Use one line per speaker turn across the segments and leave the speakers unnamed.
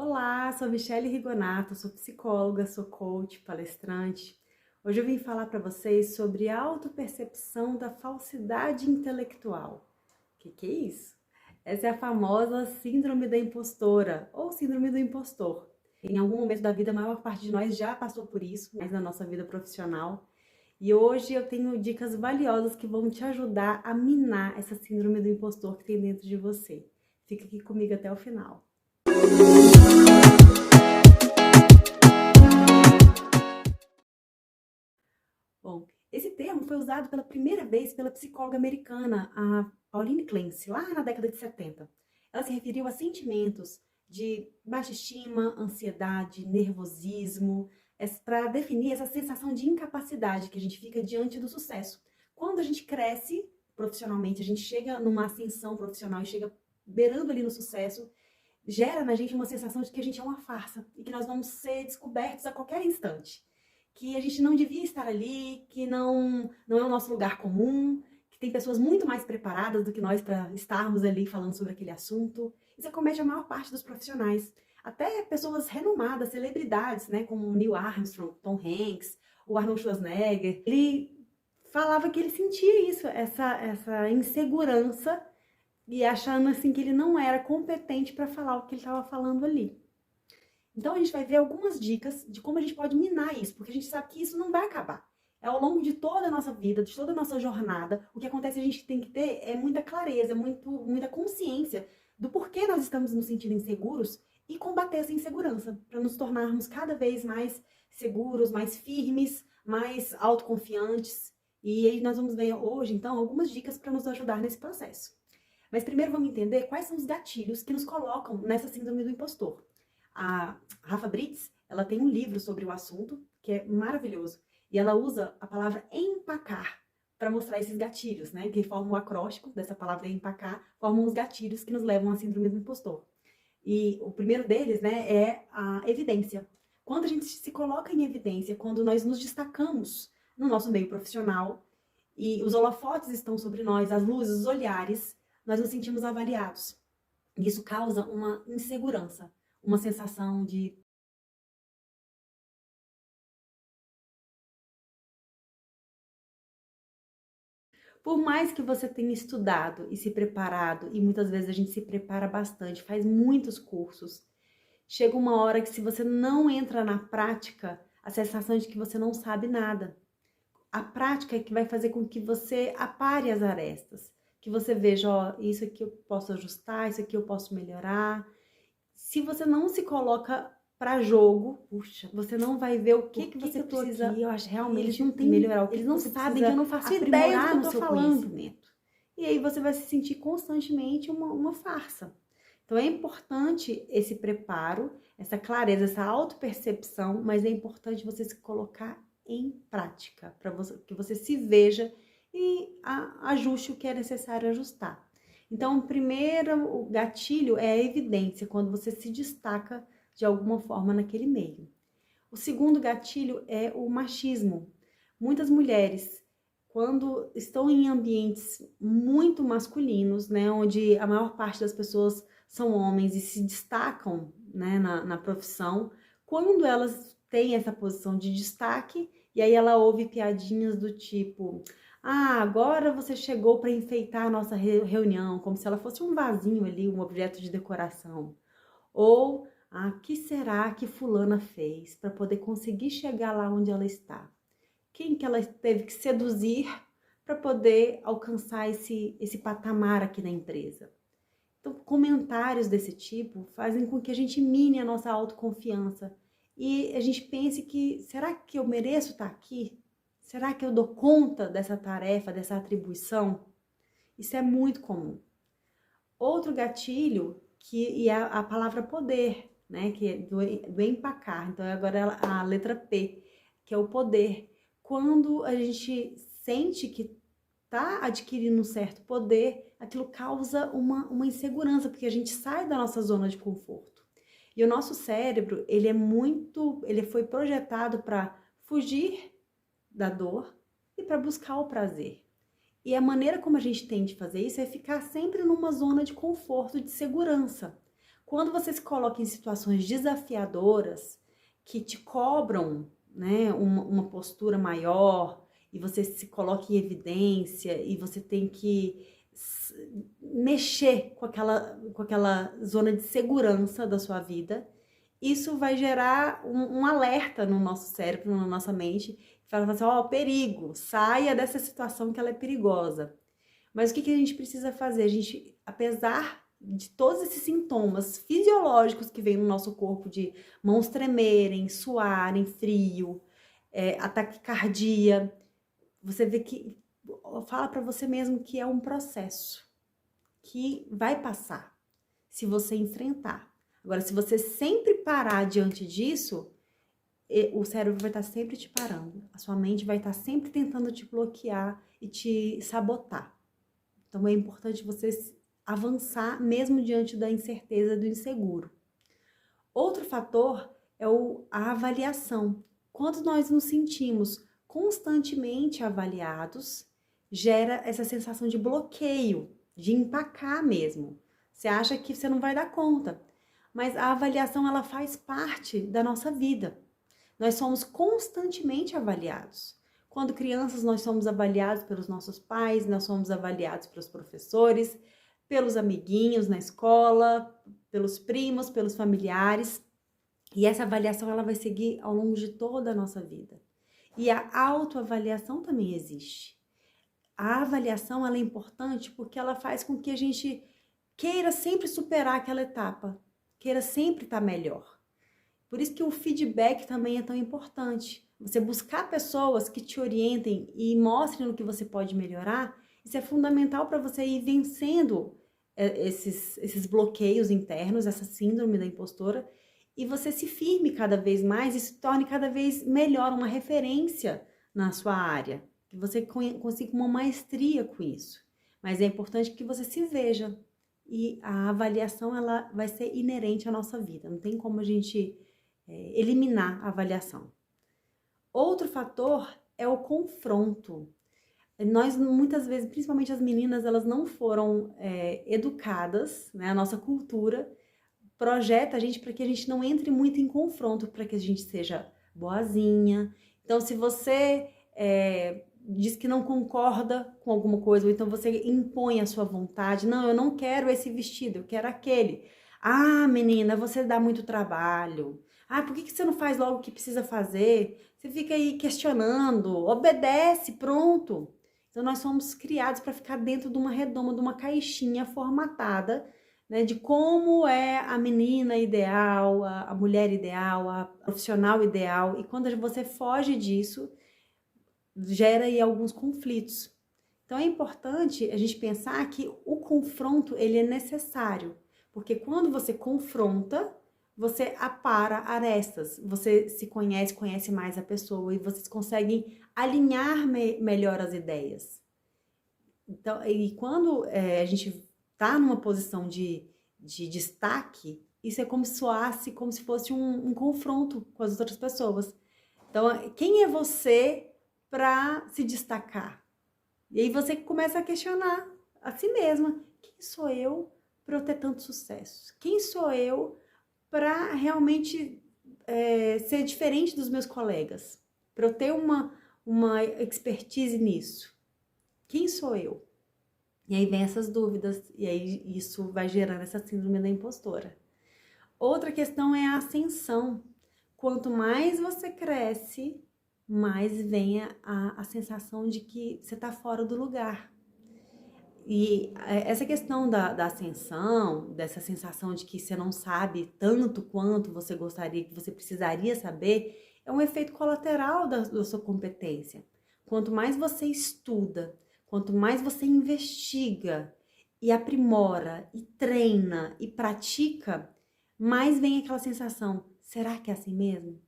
Olá, sou Michele Rigonato, sou psicóloga, sou coach, palestrante. Hoje eu vim falar para vocês sobre a autopercepção da falsidade intelectual. Que é isso? Essa é a famosa síndrome da impostora ou síndrome do impostor. Em algum momento da vida, a maior parte de nós já passou por isso, mas na nossa vida profissional. E hoje eu tenho dicas valiosas que vão te ajudar a minar essa síndrome do impostor que tem dentro de você. Fica aqui comigo até o final. Bom, esse termo foi usado pela primeira vez pela psicóloga americana, a Pauline Clance, lá na década de 70. Ela se referiu a sentimentos de baixa estima, ansiedade, nervosismo, para definir essa sensação de incapacidade que a gente fica diante do sucesso. Quando a gente cresce profissionalmente, a gente chega numa ascensão profissional e chega beirando ali no sucesso, gera na gente uma sensação de que a gente é uma farsa e que nós vamos ser descobertos a qualquer instante, que a gente não devia estar ali, que não é o nosso lugar comum, que tem pessoas muito mais preparadas do que nós para estarmos ali falando sobre aquele assunto. Isso acomete a maior parte dos profissionais. Até pessoas renomadas, celebridades, né, como Neil Armstrong, Tom Hanks, o Arnold Schwarzenegger. Ele falava que ele sentia isso, essa insegurança e achando assim que ele não era competente para falar o que ele estava falando ali. Então a gente vai ver algumas dicas de como a gente pode minar isso, porque a gente sabe que isso não vai acabar. É ao longo de toda a nossa vida, de toda a nossa jornada, o que acontece, a gente tem que ter muita clareza, muita consciência do porquê nós estamos nos sentindo inseguros e combater essa insegurança, para nos tornarmos cada vez mais seguros, mais firmes, mais autoconfiantes. E aí nós vamos ver hoje, então, algumas dicas para nos ajudar nesse processo. Mas primeiro vamos entender quais são os gatilhos que nos colocam nessa síndrome do impostor. A Rafa Brits, ela tem um livro sobre o assunto, que é maravilhoso, e ela usa a palavra empacar para mostrar esses gatilhos, né, que formam o acróstico dessa palavra empacar, formam os gatilhos que nos levam à síndrome do impostor. E o primeiro deles, né, é a evidência. Quando a gente se coloca em evidência, quando nós nos destacamos no nosso meio profissional e os holofotes estão sobre nós, as luzes, os olhares, nós nos sentimos avaliados. E isso causa uma insegurança, uma sensação de por mais que você tenha estudado e se preparado, e muitas vezes a gente se prepara bastante, faz muitos cursos, chega uma hora que se você não entra na prática, a sensação de que você não sabe nada. A prática é que vai fazer com que você apare as arestas, que você veja, ó, isso aqui eu posso ajustar, isso aqui eu posso melhorar. Se você não se coloca para jogo, puxa, você não vai ver o que você precisa.
Aqui, eu acho realmente
eles não têm
melhorar o que
eles não
você
sabem que eu não faço ideia do que eu tô falando. E aí você vai se sentir constantemente uma farsa. Então é importante esse preparo, essa clareza, essa autopercepção, mas é importante você se colocar em prática, para que você se veja e ajuste o que é necessário ajustar. Então, o primeiro gatilho é a evidência, quando você se destaca de alguma forma naquele meio. O segundo gatilho é o machismo. Muitas mulheres, quando estão em ambientes muito masculinos, né, onde a maior parte das pessoas são homens e se destacam, né, na profissão, quando elas têm essa posição de destaque, e aí ela ouve piadinhas do tipo: ah, agora você chegou para enfeitar a nossa reunião, como se ela fosse um vasinho ali, um objeto de decoração. Ou, ah, que será que fulana fez para poder conseguir chegar lá onde ela está? Quem que ela teve que seduzir para poder alcançar esse patamar aqui na empresa? Então, comentários desse tipo fazem com que a gente mine a nossa autoconfiança e a gente pense que, será que eu mereço estar aqui? Será que eu dou conta dessa tarefa, dessa atribuição? Isso é muito comum. Outro gatilho, que é a palavra poder, né? Que é do empacar. Então, agora é a letra P, que é o poder. Quando a gente sente que está adquirindo um certo poder, aquilo causa uma insegurança, porque a gente sai da nossa zona de conforto. E o nosso cérebro, ele foi projetado para fugir da dor e para buscar o prazer. E a maneira como a gente tem de fazer isso é ficar sempre numa zona de conforto, de segurança. Quando você se coloca em situações desafiadoras, que te cobram, né, uma postura maior, e você se coloca em evidência, e você tem que mexer com aquela zona de segurança da sua vida, isso vai gerar um alerta no nosso cérebro, na nossa mente, que fala assim, ó, perigo, saia dessa situação que ela é perigosa. Mas o que a gente precisa fazer? A gente, apesar de todos esses sintomas fisiológicos que vêm no nosso corpo, de mãos tremerem, suarem, frio, ataque cardíaco, você vê que, fala para você mesmo que é um processo, que vai passar, se você enfrentar. Agora, se você sempre parar diante disso, o cérebro vai estar sempre te parando, a sua mente vai estar sempre tentando te bloquear e te sabotar. Então, é importante você avançar mesmo diante da incerteza, do inseguro. Outro fator é a avaliação. Quando nós nos sentimos constantemente avaliados, gera essa sensação de bloqueio, de empacar mesmo. Você acha que você não vai dar conta, mas a avaliação ela faz parte da nossa vida. Nós somos constantemente avaliados. Quando crianças, nós somos avaliados pelos nossos pais, nós somos avaliados pelos professores, pelos amiguinhos na escola, pelos primos, pelos familiares. E essa avaliação ela vai seguir ao longo de toda a nossa vida. E a autoavaliação também existe. A avaliação ela é importante porque ela faz com que a gente queira sempre superar aquela etapa, queira sempre estar melhor. Por isso que o feedback também é tão importante. Você buscar pessoas que te orientem e mostrem no que você pode melhorar, isso é fundamental para você ir vencendo esses bloqueios internos, essa síndrome da impostora, e você se firme cada vez mais e se torne cada vez melhor, uma referência na sua área, que você consiga uma maestria com isso. Mas é importante que você se veja, e a avaliação ela vai ser inerente à nossa vida, não tem como a gente eliminar a avaliação. Outro fator é o confronto. Nós, muitas vezes, principalmente as meninas, elas não foram educadas, né? A nossa cultura projeta a gente para que a gente não entre muito em confronto, para que a gente seja boazinha. Então, se você diz que não concorda com alguma coisa, ou então você impõe a sua vontade, não, eu não quero esse vestido, eu quero aquele. Ah, menina, você dá muito trabalho. Ah, por que você não faz logo o que precisa fazer? Você fica aí questionando, obedece, pronto. Então, nós somos criados para ficar dentro de uma redoma, de uma caixinha formatada, né, de como é a menina ideal, a mulher ideal, a profissional ideal. E quando você foge disso, gera aí alguns conflitos. Então, é importante a gente pensar que o confronto, ele é necessário. Porque quando você confronta, você apara arestas, você se conhece mais a pessoa e vocês conseguem alinhar melhor as ideias. Então, e quando a gente está numa posição de destaque, isso é como se soasse como se fosse um confronto com as outras pessoas. Então, quem é você para se destacar? E aí você começa a questionar a si mesma. Quem sou eu para eu ter tanto sucesso? Quem sou eu para realmente ser diferente dos meus colegas? Para eu ter uma expertise nisso? Quem sou eu? E aí vem essas dúvidas, e aí isso vai gerando essa síndrome da impostora. Outra questão é a ascensão. Quanto mais você cresce, mais vem a sensação de que você está fora do lugar. E essa questão da ascensão, dessa sensação de que você não sabe tanto quanto você gostaria, que você precisaria saber, é um efeito colateral da sua competência. Quanto mais você estuda, quanto mais você investiga e aprimora, e treina, e pratica, mais vem aquela sensação, será que é assim mesmo?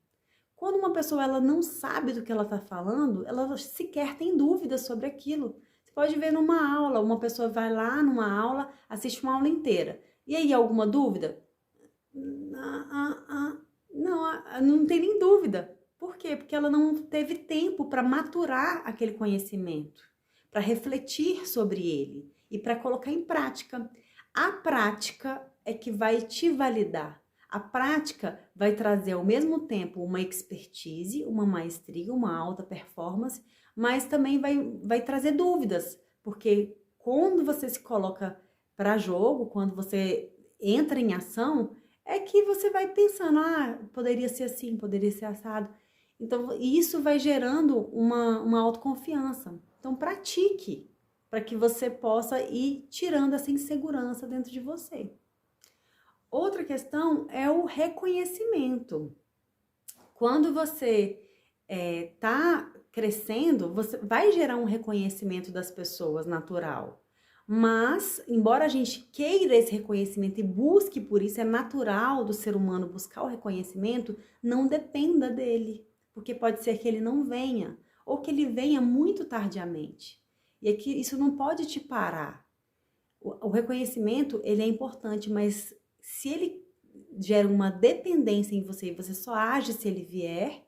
Quando uma pessoa ela não sabe do que ela está falando, ela sequer tem dúvidas sobre aquilo. Você pode ver numa aula, uma pessoa vai lá numa aula, assiste uma aula inteira. E aí, alguma dúvida? Não tem nem dúvida. Por quê? Porque ela não teve tempo para maturar aquele conhecimento, para refletir sobre ele e para colocar em prática. A prática é que vai te validar. A prática vai trazer ao mesmo tempo uma expertise, uma maestria, uma alta performance, mas também vai trazer dúvidas, porque quando você se coloca para jogo, quando você entra em ação, é que você vai pensando, poderia ser assim, poderia ser assado. Então, isso vai gerando uma autoconfiança. Então, pratique para que você possa ir tirando essa insegurança dentro de você. Outra questão é o reconhecimento. Quando você está crescendo, você vai gerar um reconhecimento das pessoas natural. Mas, embora a gente queira esse reconhecimento e busque por isso, é natural do ser humano buscar o reconhecimento, não dependa dele. Porque pode ser que ele não venha, ou que ele venha muito tardiamente. E aqui isso não pode te parar. O reconhecimento, ele é importante, mas se ele gera uma dependência em você e você só age se ele vier,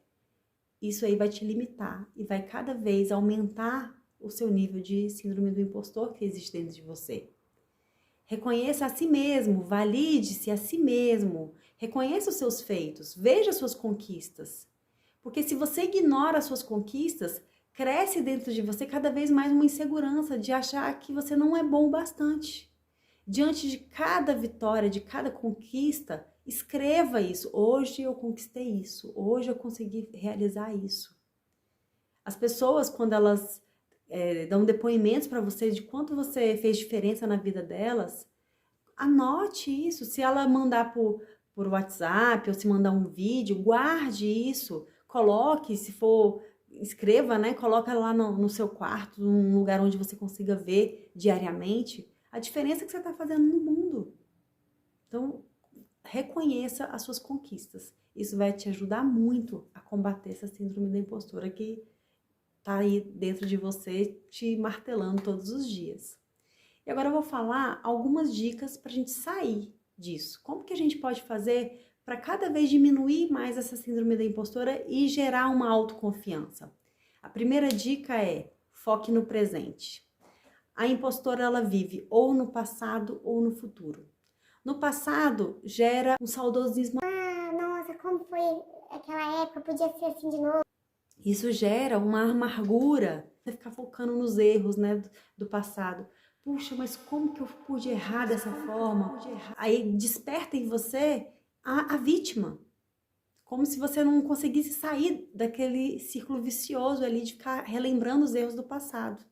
isso aí vai te limitar e vai cada vez aumentar o seu nível de síndrome do impostor que existe dentro de você. Reconheça a si mesmo, valide-se a si mesmo, reconheça os seus feitos, veja as suas conquistas. Porque se você ignora as suas conquistas, cresce dentro de você cada vez mais uma insegurança de achar que você não é bom o bastante. Diante de cada vitória, de cada conquista, escreva isso. Hoje eu conquistei isso. Hoje eu consegui realizar isso. As pessoas, quando elas dão depoimentos para você de quanto você fez diferença na vida delas, anote isso. Se ela mandar por WhatsApp ou se mandar um vídeo, guarde isso. Coloque, se for, escreva, né? Coloca lá no seu quarto, num lugar onde você consiga ver diariamente a diferença que você está fazendo no mundo. Então, reconheça as suas conquistas. Isso vai te ajudar muito a combater essa síndrome da impostora que está aí dentro de você, te martelando todos os dias. E agora eu vou falar algumas dicas para a gente sair disso. Como que a gente pode fazer para cada vez diminuir mais essa síndrome da impostora e gerar uma autoconfiança? A primeira dica é: foque no presente. A impostora, ela vive ou no passado ou no futuro. No passado, gera um saudosismo.
Nossa, como foi aquela época, podia ser assim de novo.
Isso gera uma amargura. Você ficar focando nos erros, né, do passado. Puxa, mas como que eu pude errar dessa forma? Aí desperta em você a vítima. Como se você não conseguisse sair daquele círculo vicioso ali de ficar relembrando os erros do passado.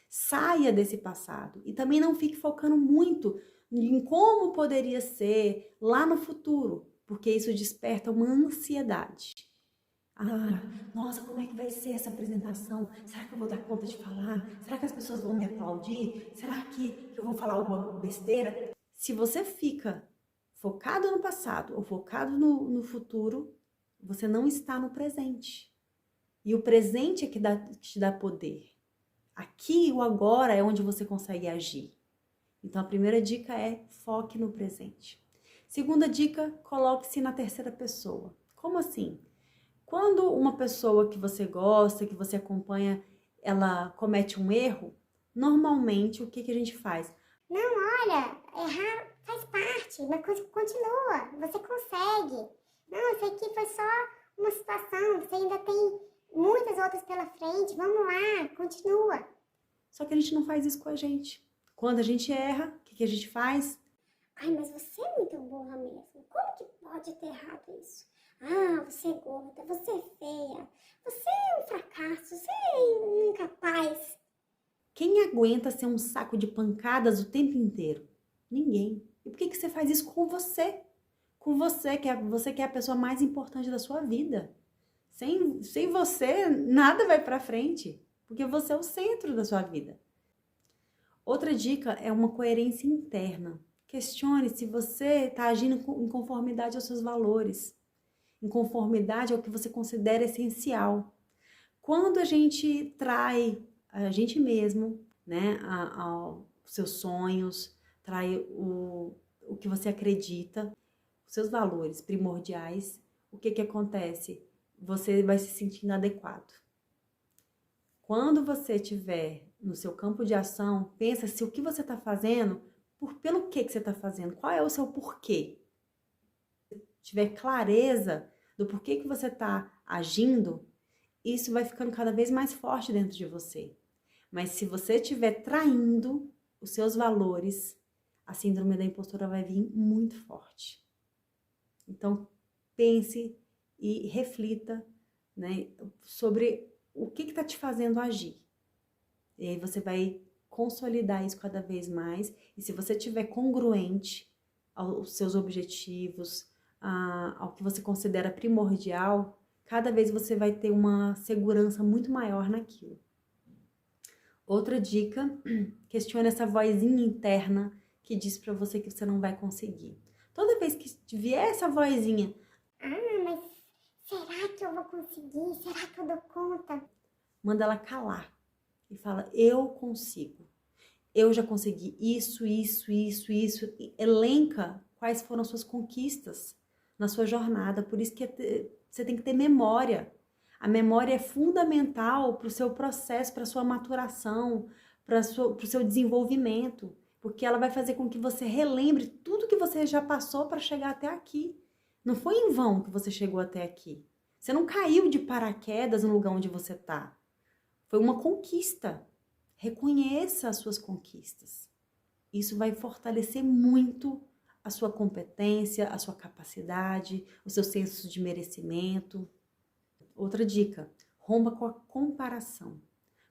Saia desse passado e também não fique focando muito em como poderia ser lá no futuro, porque isso desperta uma ansiedade. Nossa, como é que vai ser essa apresentação? Será que eu vou dar conta de falar? Será que as pessoas vão me aplaudir? Será que eu vou falar alguma besteira? Se você fica focado no passado ou focado no futuro, você não está no presente. E o presente é que te dá poder. Aqui, o agora, é onde você consegue agir. Então, a primeira dica é foque no presente. Segunda dica, coloque-se na terceira pessoa. Como assim? Quando uma pessoa que você gosta, que você acompanha, ela comete um erro, normalmente o que a gente faz?
Não, olha, errar faz parte, mas continua, você consegue. Não, isso aqui foi só uma situação, você ainda tem muitas outras pela frente, vamos lá, continua.
Só que a gente não faz isso com a gente. Quando a gente erra, o que a gente faz?
Ai, mas você é muito burra mesmo, como que pode ter errado isso? Você é gorda, você é feia, você é um fracasso, você é incapaz.
Quem aguenta ser um saco de pancadas o tempo inteiro? Ninguém. E por que você faz isso com você? Com você que é a pessoa mais importante da sua vida. Sem você, nada vai pra frente, porque você é o centro da sua vida. Outra dica é uma coerência interna. Questione se você está agindo em conformidade aos seus valores, em conformidade ao que você considera essencial. Quando a gente trai a gente mesmo, né, aos seus sonhos, trai o que você acredita, os seus valores primordiais, o que acontece? Você vai se sentir inadequado. Quando você estiver no seu campo de ação, pensa se o que você está fazendo, pelo que você está fazendo, qual é o seu porquê. Se tiver clareza do porquê que você está agindo, isso vai ficando cada vez mais forte dentro de você. Mas se você estiver traindo os seus valores, a síndrome da impostora vai vir muito forte. Então, pense e reflita, né, sobre o que está te fazendo agir. E aí você vai consolidar isso cada vez mais. E se você estiver congruente aos seus objetivos, ao que você considera primordial, cada vez você vai ter uma segurança muito maior naquilo. Outra dica, questione essa vozinha interna que diz pra você que você não vai conseguir. Toda vez que vier essa vozinha,
mas será que eu vou conseguir? Será que eu dou conta?
Manda ela calar e fala, eu consigo. Eu já consegui isso. E elenca quais foram as suas conquistas na sua jornada. Por isso que você tem que ter memória. A memória é fundamental para o seu processo, para a sua maturação, para o seu desenvolvimento, porque ela vai fazer com que você relembre tudo que você já passou para chegar até aqui. Não foi em vão que você chegou até aqui. Você não caiu de paraquedas no lugar onde você está. Foi uma conquista. Reconheça as suas conquistas. Isso vai fortalecer muito a sua competência, a sua capacidade, o seu senso de merecimento. Outra dica, rompa com a comparação.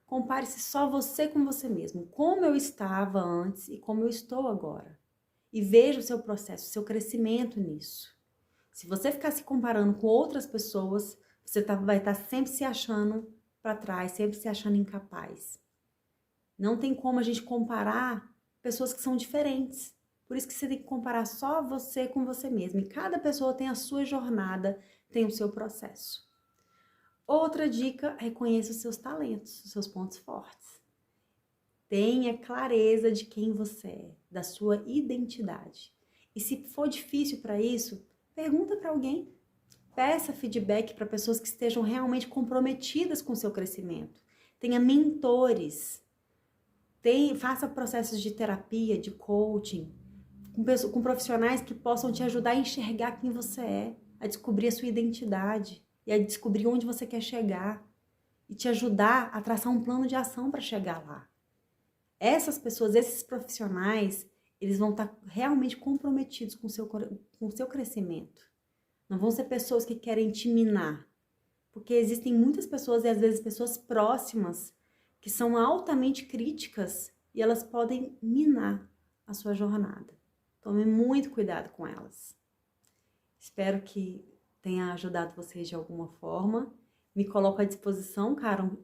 Compare-se só você com você mesmo, como eu estava antes e como eu estou agora. E veja o seu processo, o seu crescimento nisso. Se você ficar se comparando com outras pessoas, você vai estar sempre se achando para trás, sempre se achando incapaz. Não tem como a gente comparar pessoas que são diferentes. Por isso que você tem que comparar só você com você mesmo. E cada pessoa tem a sua jornada, tem o seu processo. Outra dica, reconheça os seus talentos, os seus pontos fortes. Tenha clareza de quem você é, da sua identidade. E se for difícil para isso, pergunta para alguém. Peça feedback para pessoas que estejam realmente comprometidas com o seu crescimento. Tenha mentores. Faça processos de terapia, de coaching, com profissionais que possam te ajudar a enxergar quem você é, a descobrir a sua identidade e a descobrir onde você quer chegar e te ajudar a traçar um plano de ação para chegar lá. Essas pessoas, esses profissionais, eles vão estar realmente comprometidos com o seu crescimento. Não vão ser pessoas que querem te minar, porque existem muitas pessoas e às vezes pessoas próximas que são altamente críticas e elas podem minar a sua jornada. Tome muito cuidado com elas. Espero que tenha ajudado vocês de alguma forma. Me coloco à disposição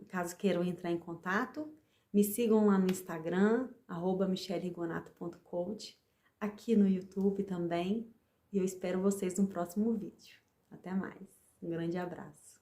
caso queiram entrar em contato. Me sigam lá no Instagram, @michellerigonato.coach, aqui no YouTube também. E eu espero vocês no próximo vídeo. Até mais. Um grande abraço.